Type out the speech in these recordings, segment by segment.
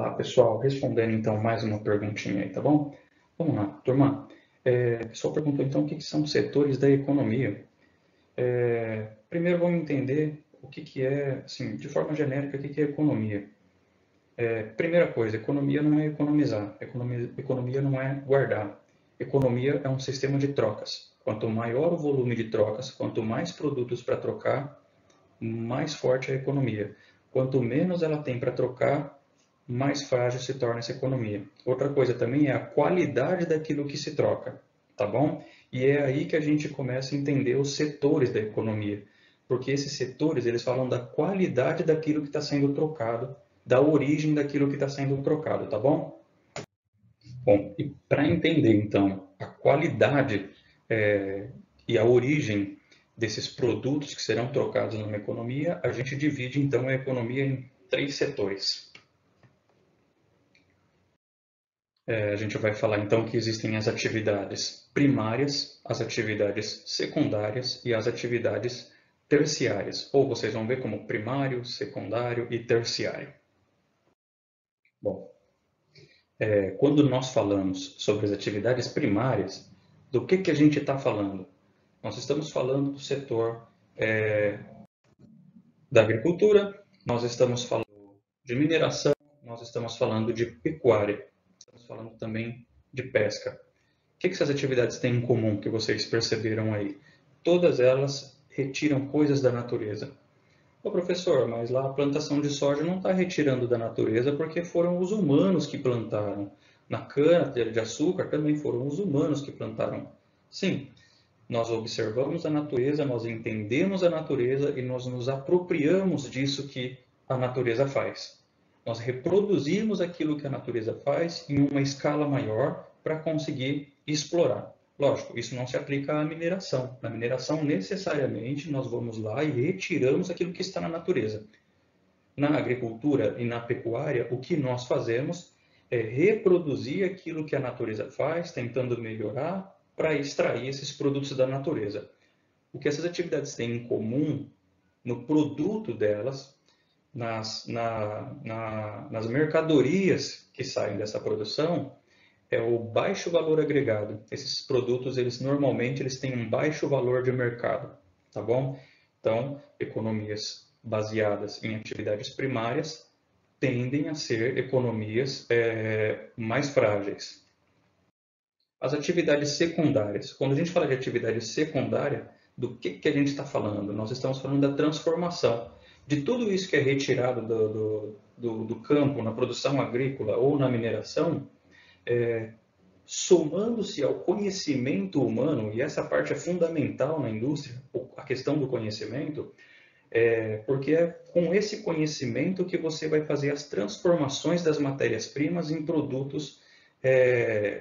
Olá, pessoal. Respondendo então mais uma perguntinha aí, tá bom? Vamos lá, turma. O pessoal perguntou então o que são setores da economia. Primeiro vamos entender o que é, assim, de forma genérica, o que é economia. Primeira coisa, economia não é economizar, economia não é guardar. Economia é um sistema de trocas. Quanto maior o volume de trocas, quanto mais produtos para trocar, mais forte é a economia. Quanto menos ela tem para trocar, mais frágil se torna essa economia. Outra coisa também é a qualidade daquilo que se troca, tá bom? E é aí que a gente começa a entender os setores da economia, porque esses setores eles falam da qualidade daquilo que está sendo trocado, da origem daquilo que está sendo trocado, tá bom? Bom, e para entender então a qualidade e a origem desses produtos que serão trocados numa economia, a gente divide então a economia em três setores. A gente vai falar então que existem as atividades primárias, as atividades secundárias e as atividades terciárias, ou vocês vão ver como primário, secundário e terciário. Bom, quando nós falamos sobre as atividades primárias, do que a gente está falando? Nós estamos falando do setor da agricultura, nós estamos falando de mineração, nós estamos falando de pecuária, estamos falando também de pesca. O que essas atividades têm em comum que vocês perceberam aí? Todas elas retiram coisas da natureza. Ô professor, mas lá a plantação de soja não está retirando da natureza porque foram os humanos que plantaram. Na cana de açúcar também foram os humanos que plantaram. Sim, nós observamos a natureza, nós entendemos a natureza e nós nos apropriamos disso que a natureza faz. Nós reproduzimos aquilo que a natureza faz em uma escala maior para conseguir explorar. Lógico, isso não se aplica à mineração. Na mineração, necessariamente, nós vamos lá e retiramos aquilo que está na natureza. Na agricultura e na pecuária, o que nós fazemos é reproduzir aquilo que a natureza faz, tentando melhorar para extrair esses produtos da natureza. O que essas atividades têm em comum no produto delas, nas mercadorias que saem dessa produção, é o baixo valor agregado. Esses produtos, normalmente eles têm um baixo valor de mercado, tá bom? Então, economias baseadas em atividades primárias tendem a ser economias mais frágeis. As atividades secundárias. Quando a gente fala de atividade secundária, do que a gente está falando? Nós estamos falando da transformação. De tudo isso que é retirado do campo, na produção agrícola ou na mineração, somando-se ao conhecimento humano, e essa parte é fundamental na indústria, a questão do conhecimento, porque é com esse conhecimento que você vai fazer as transformações das matérias-primas em produtos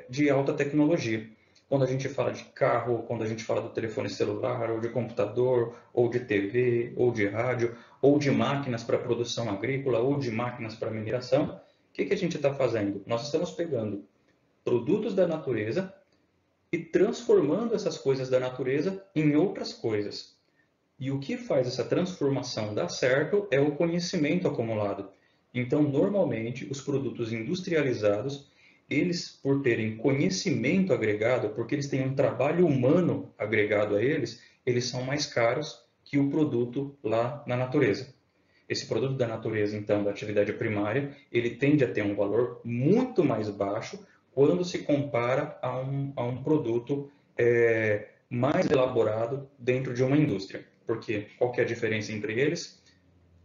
de alta tecnologia. Quando a gente fala de carro, quando a gente fala do telefone celular, ou de computador, ou de TV, ou de rádio, ou de máquinas para produção agrícola, ou de máquinas para mineração, o que a gente está fazendo? Nós estamos pegando produtos da natureza e transformando essas coisas da natureza em outras coisas. E o que faz essa transformação dar certo é o conhecimento acumulado. Então, normalmente, os produtos industrializados, eles, por terem conhecimento agregado, porque eles têm um trabalho humano agregado a eles, eles são mais caros que o produto lá na natureza. Esse produto da natureza, então, da atividade primária, ele tende a ter um valor muito mais baixo quando se compara a um produto mais elaborado dentro de uma indústria. Porque qual que é a diferença entre eles?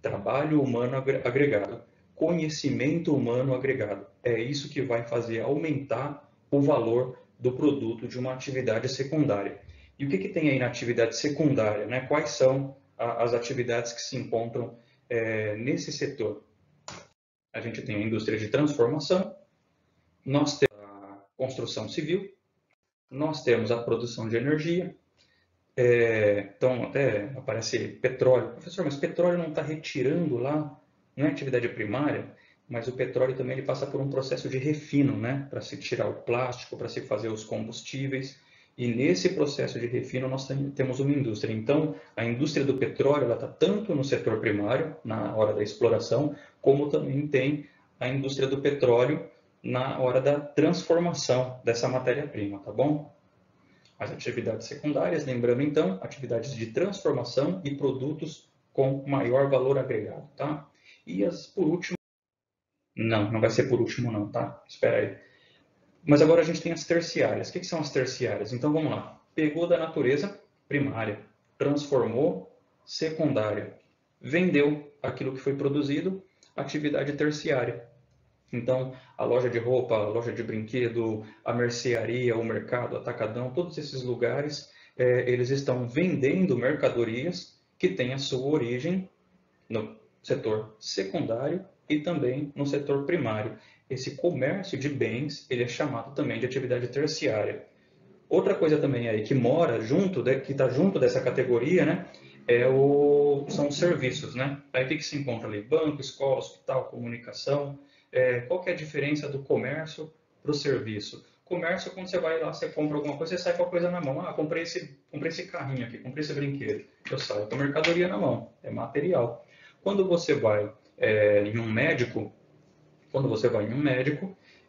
Trabalho humano agregado, conhecimento humano agregado. É isso que vai fazer aumentar o valor do produto de uma atividade secundária. E o que tem aí na atividade secundária, né? Quais são as atividades que se encontram nesse setor? A gente tem a indústria de transformação, nós temos a construção civil, nós temos a produção de energia. Então, até aparece petróleo. Professor, mas petróleo não está retirando lá, não é atividade primária, mas o petróleo também ele passa por um processo de refino, né? Para se tirar o plástico, para se fazer os combustíveis. E nesse processo de refino nós temos uma indústria. Então, a indústria do petróleo está tanto no setor primário, na hora da exploração, como também tem a indústria do petróleo na hora da transformação dessa matéria-prima, tá bom? As atividades secundárias, lembrando então, atividades de transformação e produtos com maior valor agregado, tá? E as por último, não vai ser por último não, tá? Espera aí. Mas agora a gente tem as terciárias. O que são as terciárias? Então vamos lá. Pegou da natureza primária, transformou secundária, vendeu aquilo que foi produzido, atividade terciária. Então, a loja de roupa, a loja de brinquedo, a mercearia, o mercado, o atacadão, todos esses lugares, eles estão vendendo mercadorias que têm a sua origem no setor secundário e também no setor primário. Esse comércio de bens, ele é chamado também de atividade terciária. Outra coisa também aí que mora junto, que está junto dessa categoria, né, são os serviços, né? Aí o que se encontra ali? Banco, escola, hospital, comunicação. Qual que é a diferença do comércio para o serviço? Comércio, quando você vai lá, você compra alguma coisa, você sai com a coisa na mão. Ah, comprei esse carrinho aqui, comprei esse brinquedo. Eu saio com a mercadoria na mão, é material. Quando você vai em um médico,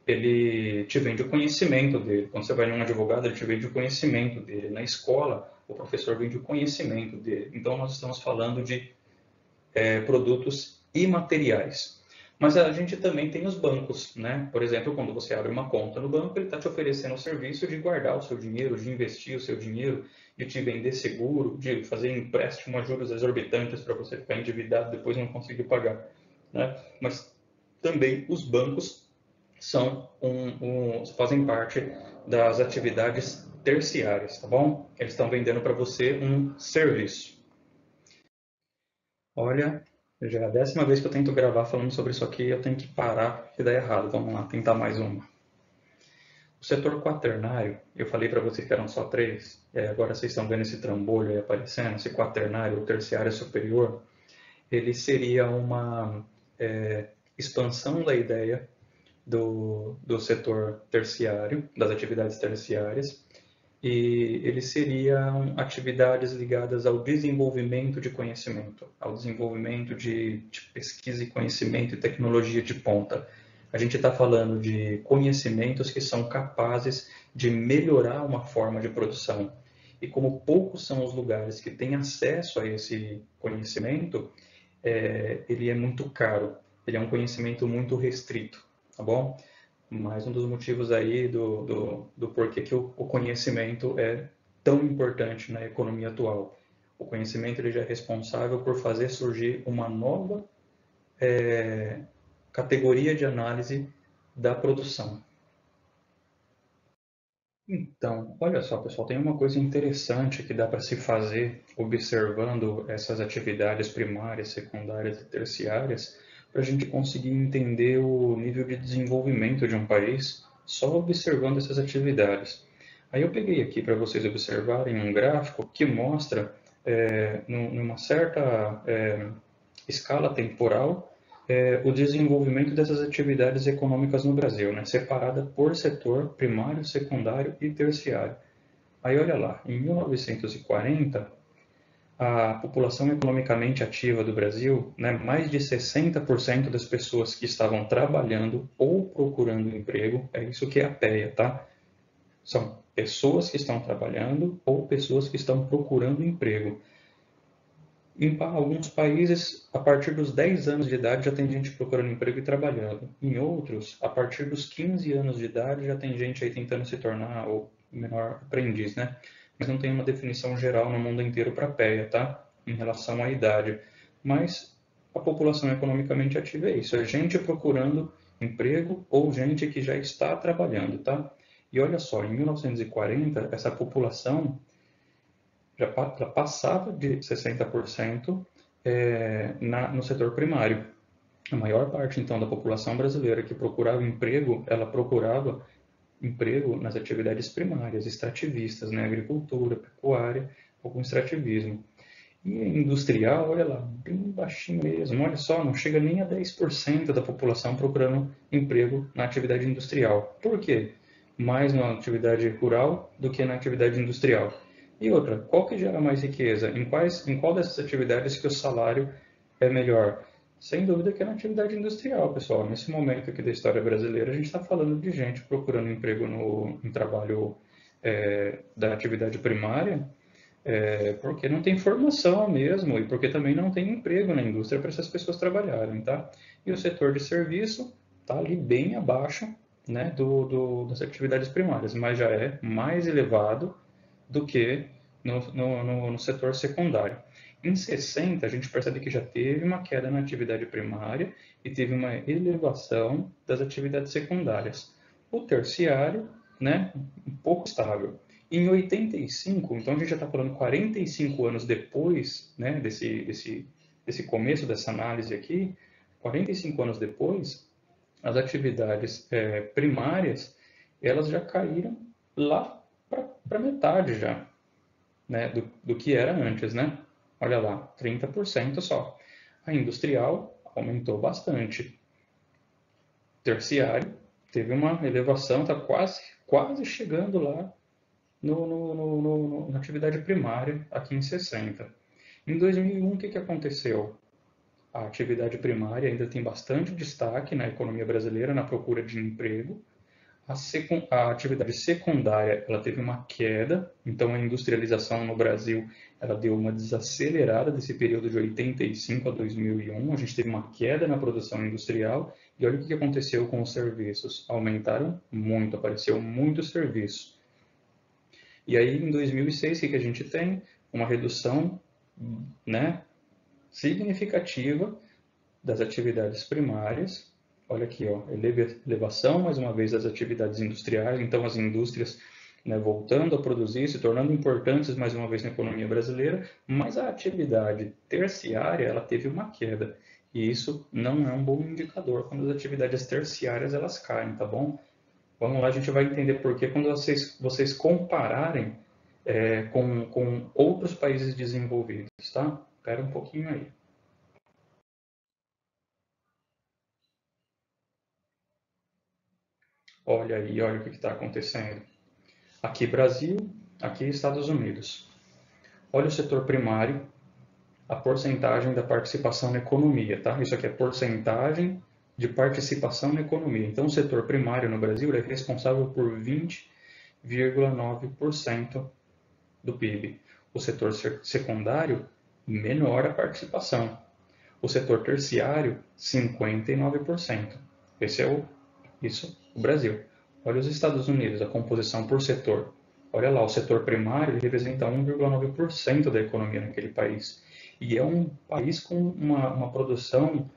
ele te vende o conhecimento dele. Quando você vai em um advogado, ele te vende o conhecimento dele. Na escola, o professor vende o conhecimento dele. Então, nós estamos falando de produtos imateriais. Mas a gente também tem os bancos, né? Por exemplo, quando você abre uma conta no banco, ele está te oferecendo o serviço de guardar o seu dinheiro, de investir o seu dinheiro, de te vender seguro, de fazer empréstimo a juros exorbitantes para você ficar endividado e depois não conseguir pagar, né? Mas também os bancos fazem parte das atividades terciárias, tá bom? Eles estão vendendo para você um serviço. Olha, já é a 10ª vez que eu tento gravar falando sobre isso aqui, eu tenho que parar e dá errado. Vamos lá, tentar mais uma. O setor quaternário, eu falei para vocês que eram só 3, e agora vocês estão vendo esse trambolho aí aparecendo, esse quaternário, o terciário superior, ele seria uma expansão da ideia do setor terciário, das atividades terciárias, e eles seriam atividades ligadas ao desenvolvimento de conhecimento, ao desenvolvimento de pesquisa e conhecimento e tecnologia de ponta. A gente está falando de conhecimentos que são capazes de melhorar uma forma de produção. E como poucos são os lugares que têm acesso a esse conhecimento, ele é muito caro, ele é um conhecimento muito restrito, tá bom? Mais um dos motivos aí do porquê que o conhecimento é tão importante na economia atual. O conhecimento ele já é responsável por fazer surgir uma nova categoria de análise da produção. Então, olha só, pessoal, tem uma coisa interessante que dá para se fazer observando essas atividades primárias, secundárias e terciárias, para a gente conseguir entender o nível de desenvolvimento de um país só observando essas atividades. Aí eu peguei aqui para vocês observarem um gráfico que mostra, numa certa escala temporal, o desenvolvimento dessas atividades econômicas no Brasil, né, separada por setor primário, secundário e terciário. Aí olha lá, em 1940, a população economicamente ativa do Brasil, né, mais de 60% das pessoas que estavam trabalhando ou procurando emprego, é isso que é a PEA, tá? São pessoas que estão trabalhando ou pessoas que estão procurando emprego. Em alguns países, a partir dos 10 anos de idade já tem gente procurando emprego e trabalhando. Em outros, a partir dos 15 anos de idade já tem gente aí tentando se tornar o menor aprendiz, né? Mas não tem uma definição geral no mundo inteiro para PEA, tá? Em relação à idade. Mas a população economicamente ativa é isso, é gente procurando emprego ou gente que já está trabalhando, tá? E olha só, em 1940, essa população já passava de 60% no setor primário. A maior parte, então, da população brasileira que procurava emprego, ela procurava emprego nas atividades primárias, extrativistas, né? Agricultura, pecuária, ou com extrativismo. E industrial, olha lá, bem baixinho mesmo, olha só, não chega nem a 10% da população procurando emprego na atividade industrial. Por quê? Mais na atividade rural do que na atividade industrial. E outra, qual que gera mais riqueza? Em qual dessas atividades que o salário é melhor? Sem dúvida que é na atividade industrial, pessoal. Nesse momento aqui da história brasileira, a gente está falando de gente procurando emprego em trabalho da atividade primária, porque não tem formação mesmo e porque também não tem emprego na indústria para essas pessoas trabalharem, tá? E o setor de serviço está ali bem abaixo, né, das atividades primárias, mas já é mais elevado do que no setor secundário. Em 60, a gente percebe que já teve uma queda na atividade primária e teve uma elevação das atividades secundárias. O terciário, né, um pouco estável. Em 85, então a gente já está falando 45 anos depois, né, desse começo dessa análise aqui, 45 anos depois, as atividades primárias, elas já caíram lá para metade já, né, do que era antes, né? Olha lá, 30% só. A industrial aumentou bastante. Terciário teve uma elevação, está quase chegando lá na atividade primária, aqui em 60. Em 2001, o que aconteceu? A atividade primária ainda tem bastante destaque na economia brasileira, na procura de emprego. A atividade secundária ela teve uma queda, então a industrialização no Brasil ela deu uma desacelerada desse período de 85 a 2001. A gente teve uma queda na produção industrial e olha o que aconteceu com os serviços. Aumentaram muito, apareceu muito serviço. E aí em 2006 o que a gente tem? Uma redução, né, significativa das atividades primárias. Olha aqui, ó, elevação, mais uma vez, das atividades industriais. Então, as indústrias, né, voltando a produzir, se tornando importantes mais uma vez na economia brasileira, mas a atividade terciária, ela teve uma queda. E isso não é um bom indicador quando as atividades terciárias elas caem, tá bom? Vamos lá, a gente vai entender por que quando vocês compararem com outros países desenvolvidos, tá? Espera um pouquinho aí. Olha aí, olha o que está acontecendo. Aqui Brasil, aqui Estados Unidos. Olha o setor primário, a porcentagem da participação na economia, tá? Isso aqui é porcentagem de participação na economia. Então, o setor primário no Brasil é responsável por 20,9% do PIB. O setor secundário, menor a participação. O setor terciário, 59%. Esse é o Brasil. Olha os Estados Unidos, a composição por setor. Olha lá, o setor primário ele representa 1,9% da economia naquele país. E é um país com uma produção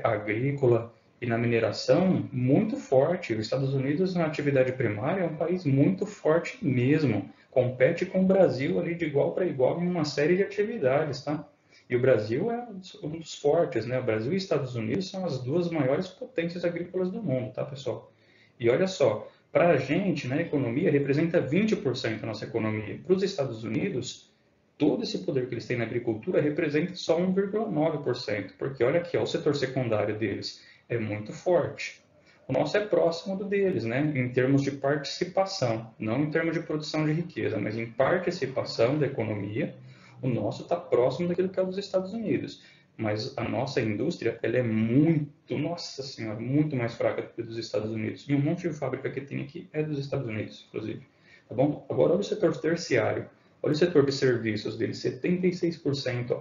agrícola e na mineração muito forte. Os Estados Unidos, na atividade primária, é um país muito forte mesmo. Compete com o Brasil ali de igual para igual em uma série de atividades, tá? E o Brasil é um dos fortes, né? O Brasil e os Estados Unidos são as duas maiores potências agrícolas do mundo, tá, pessoal? E olha só, para a gente, na economia, representa 20% da nossa economia. Para os Estados Unidos, todo esse poder que eles têm na agricultura representa só 1,9%, porque olha aqui, ó, o setor secundário deles é muito forte. O nosso é próximo do deles, né? Em termos de participação, não em termos de produção de riqueza, mas em participação da economia, o nosso está próximo daquilo que é dos Estados Unidos. Mas a nossa indústria, ela é muito, nossa senhora, muito mais fraca do que a dos Estados Unidos. E um monte de fábrica que tem aqui é dos Estados Unidos, inclusive. Tá bom? Agora, olha o setor terciário. Olha o setor de serviços dele, 76%.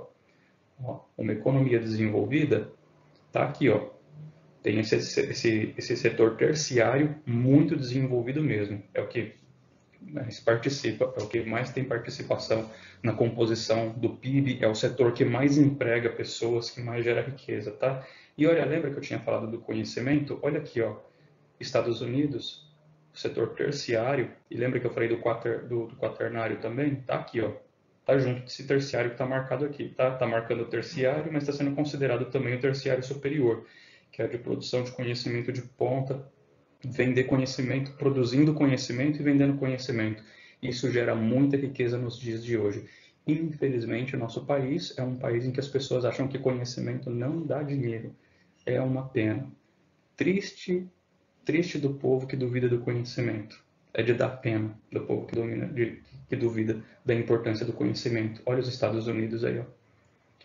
Ó, uma economia desenvolvida está aqui, ó. Tem esse setor terciário muito desenvolvido mesmo. É o que mais participa, é o que mais tem participação na composição do PIB, é o setor que mais emprega pessoas, que mais gera riqueza, tá? E olha, lembra que eu tinha falado do conhecimento? Olha aqui, ó, Estados Unidos, o setor terciário, e lembra que eu falei do quaternário também? Tá aqui, ó, tá junto desse terciário que está marcado aqui, tá? Tá marcando o terciário, mas está sendo considerado também o terciário superior, que é a de produção de conhecimento de ponta, vender conhecimento, produzindo conhecimento e vendendo conhecimento. Isso gera muita riqueza nos dias de hoje. Infelizmente, o nosso país é um país em que as pessoas acham que conhecimento não dá dinheiro. É uma pena. Triste, triste do povo que duvida do conhecimento. É de dar pena do povo que duvida da importância do conhecimento. Olha os Estados Unidos aí, ó.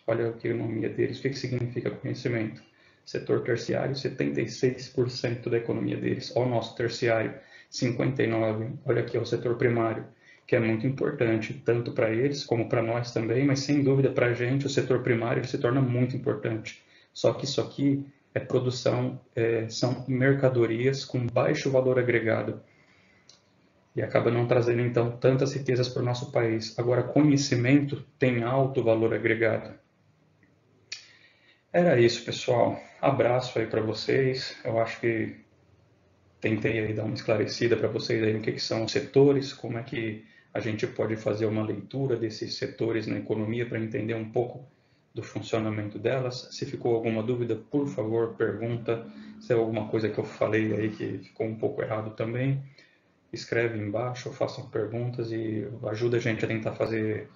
olha a economia deles, o que significa conhecimento. Setor terciário, 76% da economia deles. Olha o nosso terciário, 59%. Olha aqui, o setor primário, que é muito importante, tanto para eles como para nós também, mas sem dúvida para a gente, o setor primário ele se torna muito importante. Só que isso aqui é produção, são mercadorias com baixo valor agregado e acaba não trazendo então tantas riquezas para o nosso país. Agora, conhecimento tem alto valor agregado. Era isso, pessoal. Abraço aí para vocês. Eu acho que tentei aí dar uma esclarecida para vocês aí no que são os setores, como é que a gente pode fazer uma leitura desses setores na economia para entender um pouco do funcionamento delas. Se ficou alguma dúvida, por favor, pergunta. Se é alguma coisa que eu falei aí que ficou um pouco errado também, escreve embaixo, façam perguntas e ajuda a gente a tentar fazer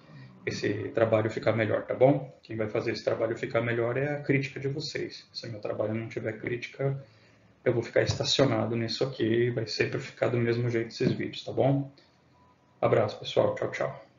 esse trabalho ficar melhor, tá bom? Quem vai fazer esse trabalho ficar melhor é a crítica de vocês. Se o meu trabalho não tiver crítica, eu vou ficar estacionado nisso aqui, vai sempre ficar do mesmo jeito esses vídeos, tá bom? Abraço, pessoal. Tchau, tchau.